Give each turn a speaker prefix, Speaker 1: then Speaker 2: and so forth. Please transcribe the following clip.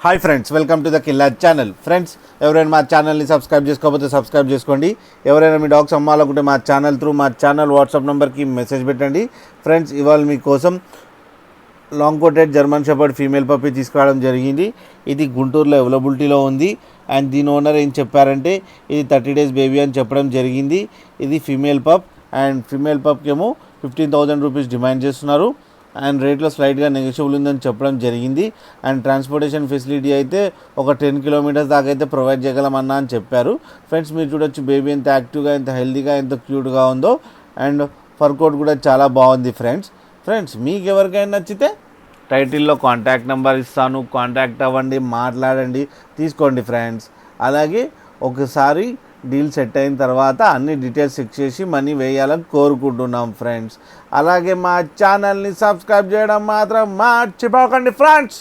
Speaker 1: Hi friends, welcome to the Killa channel. Friends, ఎవరైనా మా ఛానల్ని సబ్స్క్రైబ్ చేసుకోకపోతే సబ్స్క్రైబ్ చేసుకోండి. ఎవరైనా మీ డాగ్స్ అమ్మాలనుకుంటే మా ఛానల్ వాట్సాప్ నెంబర్కి మెసేజ్ పెట్టండి. ఫ్రెండ్స్, ఇవాళ మీకోసం long coated German shepherd female puppy తీసుకురావడం జరిగింది. ఇది గుంటూరులో అవైలబిలిటీలో ఉంది. అండ్ దీని ఓనర్ ఏం చెప్పారంటే ఇది 30 days బేబీ అని చెప్పడం జరిగింది. ఇది ఫీమేల్ పప్ అండ్ ఫీమేల్ పప్కి ఏమో 15,000 రూపీస్ డిమాండ్ చేస్తున్నారు. అండ్ రేట్లో స్లైట్గా నెగోషియబుల్ ఉందని చెప్పడం జరిగింది. అండ్ ట్రాన్స్పోర్టేషన్ ఫెసిలిటీ అయితే ఒక 10 kilometers దాకా అయితే ప్రొవైడ్ చేయగలమన్నా అని చెప్పారు. ఫ్రెండ్స్, మీరు చూడొచ్చు బేబీ ఎంత యాక్టివ్గా, ఎంత హెల్తీగా, ఎంత క్యూట్గా ఉందో. అండ్ ఫర్ కోట్ కూడా చాలా బాగుంది. ఫ్రెండ్స్ మీకు ఎవరికైనా నచ్చితే టైటిల్లో కాంటాక్ట్ నెంబర్ ఇస్తాను, కాంటాక్ట్ అవ్వండి, మాట్లాడండి, తీసుకోండి ఫ్రెండ్స్. అలాగే ఒకసారి డీల్ సెట్ అయిన తర్వాత అన్ని డీటెయిల్స్ చెక్ చేసి మనీ వేయాలని కోరుకుంటున్నాం ఫ్రెండ్స్. అలాగే మా ఛానల్ని సబ్స్క్రైబ్ చేయడం మాత్రం మర్చిపోకండి ఫ్రెండ్స్.